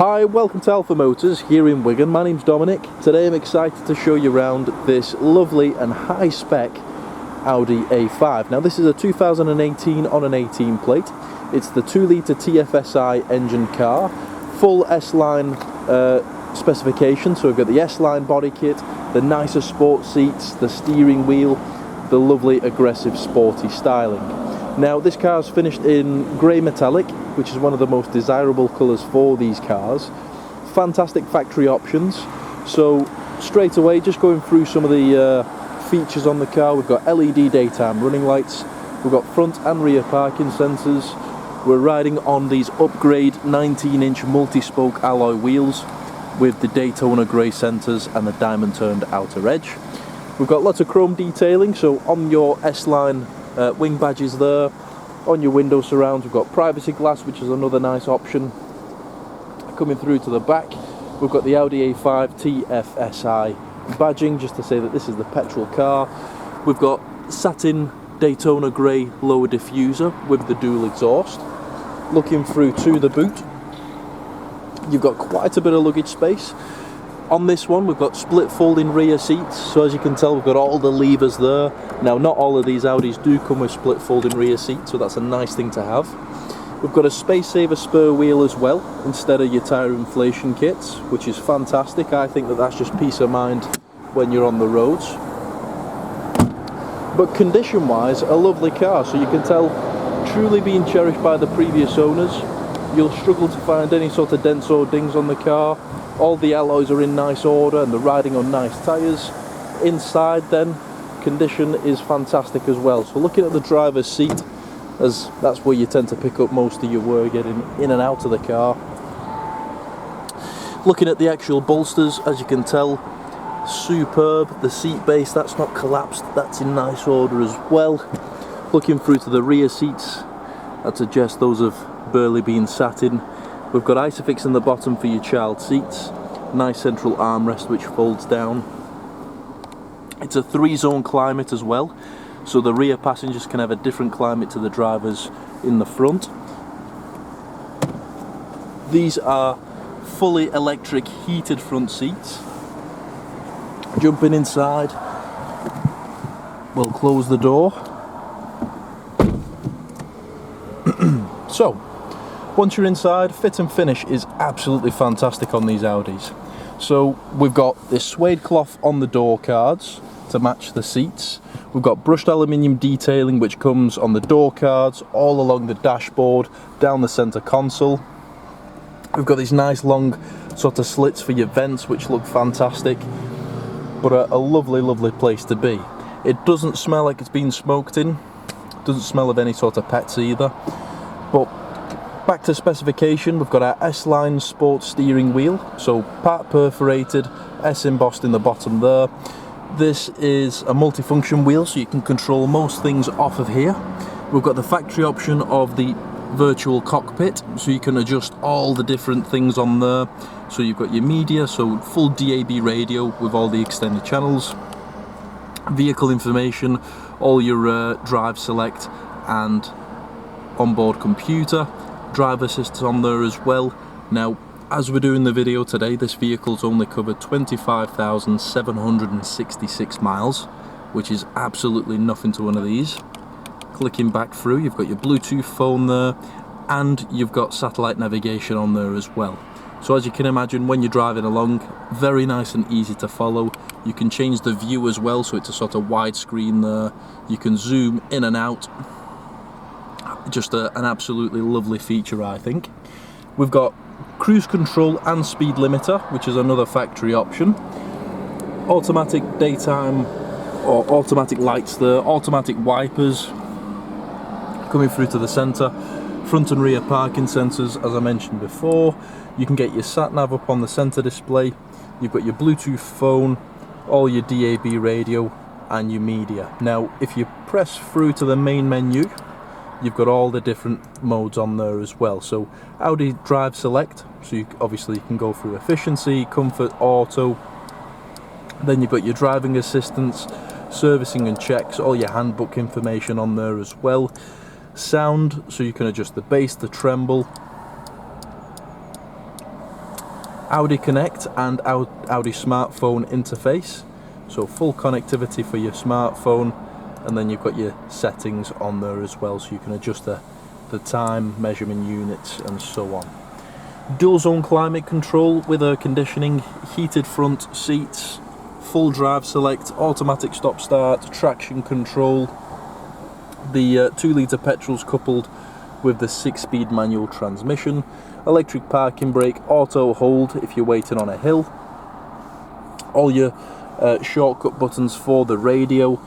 Hi, welcome to Alpha Motors here in Wigan. My name's Dominic. Today I'm excited to show you around this lovely and high-spec Audi A5. Now this is a 2018 on an 18 plate. It's the 2-litre TFSi engine car, full S-Line specification. So we've got the S-Line body kit, the nicer sport seats, the steering wheel, the lovely aggressive sporty styling. Now this car's finished in grey metallic, which is one of the most desirable colours for these cars. Fantastic factory options. So straight away, just going through some of the features on the car, we've got LED daytime running lights, we've got front and rear parking sensors, we're riding on these upgrade 19-inch multi-spoke alloy wheels with the Daytona grey centres and the diamond turned outer edge. We've got lots of chrome detailing, so on your S-Line wing badges there. On your window surrounds we've got privacy glass, which is another nice option. Coming through to the back we've got the Audi A5 TFSi badging, just to say that this is the petrol car. We've got satin Daytona grey lower diffuser with the dual exhaust. Looking through to the boot, you've got quite a bit of luggage space. On this one we've got split folding rear seats, so as you can tell we've got all the levers there. Now not all of these Audis do come with split folding rear seats, so that's a nice thing to have. We've got a space saver spur wheel as well, instead of your tyre inflation kits, which is fantastic. I think that that's just peace of mind when you're on the roads. But condition wise, a lovely car, so you can tell truly being cherished by the previous owners. You'll struggle to find any sort of dents or dings on the car. All the alloys are in nice order and they're riding on nice tyres. Inside then, condition is fantastic as well. So looking at the driver's seat, as that's where you tend to pick up most of your work getting in and out of the car. Looking at the actual bolsters, as you can tell, superb. The seat base, that's not collapsed, that's in nice order as well. Looking through to the rear seats, I'd suggest those have barely been sat in. We've got Isofix in the bottom for your child seats, nice central armrest which folds down. It's a 3-zone climate as well, so the rear passengers can have a different climate to the drivers in the front. These are fully electric heated front seats. Jumping inside, we'll close the door. So, once you're inside, fit and finish is absolutely fantastic on these Audis. So we've got this suede cloth on the door cards to match the seats. We've got brushed aluminium detailing which comes on the door cards, all along the dashboard, down the centre console. We've got these nice long sort of slits for your vents which look fantastic, but a lovely, lovely place to be. It doesn't smell like it's been smoked in, doesn't smell of any sort of pets either. But back to specification, we've got our S-Line sport steering wheel, so part perforated, S embossed in the bottom there. This is a multifunction wheel, so you can control most things off of here. We've got the factory option of the Virtual Cockpit, so you can adjust all the different things on there. So you've got your media, so full DAB radio with all the extended channels, vehicle information, all your drive select and onboard computer. Driver assist on there as well. Now, as we're doing the video today, this vehicle's only covered 25,766 miles, which is absolutely nothing to one of these. Clicking back through, you've got your Bluetooth phone there, and you've got satellite navigation on there as well. So as you can imagine, when you're driving along, very nice and easy to follow. You can change the view as well, so it's a sort of wide screen there. You can zoom in and out. Just an absolutely lovely feature, I think. We've got cruise control and speed limiter, which is another factory option. Automatic daytime or automatic lights there, automatic wipers coming through to the centre, front and rear parking sensors as I mentioned before. You can get your sat nav up on the centre display. You've got your Bluetooth phone, all your DAB radio and your media. Now if you press through to the main menu, you've got all the different modes on there as well. So Audi Drive Select, so obviously you can go through efficiency, comfort, auto. Then you've got your driving assistance, servicing and checks, all your handbook information on there as well. Sound, so you can adjust the bass, the treble, Audi Connect and Audi smartphone interface, so full connectivity for your smartphone, and then you've got your settings on there as well, so you can adjust the time, measurement units and so on. Dual zone climate control with air conditioning, heated front seats, full drive select, automatic stop start, traction control. The 2-litre petrol's coupled with the 6-speed manual transmission, electric parking brake, auto hold if you're waiting on a hill, all your shortcut buttons for the radio,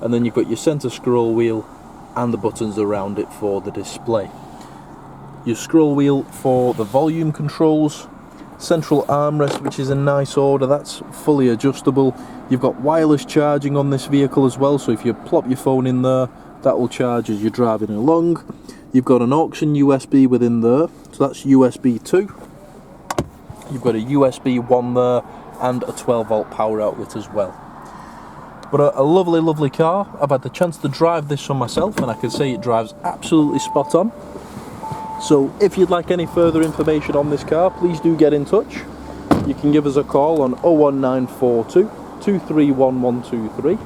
and then you've got your centre scroll wheel and the buttons around it for the display. Your scroll wheel for the volume controls, central armrest, which is a nice order, that's fully adjustable. You've got wireless charging on this vehicle as well, so if you plop your phone in there, that will charge as you're driving along. You've got an aux USB within there, so that's USB 2. You've got a USB 1 there and a 12-volt power outlet as well. But a lovely, lovely car. I've had the chance to drive this for myself, and I can say it drives absolutely spot on. So if you'd like any further information on this car, please do get in touch. You can give us a call on 01942 231123.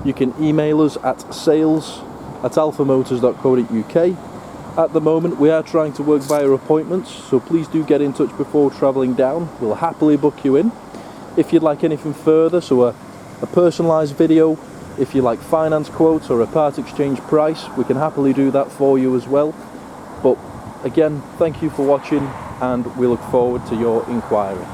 You can email us at sales@alphamotors.co.uk. At the moment we are trying to work via appointments, so please do get in touch before travelling down. We'll happily book you in. If you'd like anything further, so a personalised video, if you like finance quotes or a part exchange price, we can happily do that for you as well. But again, thank you for watching, and we look forward to your inquiry.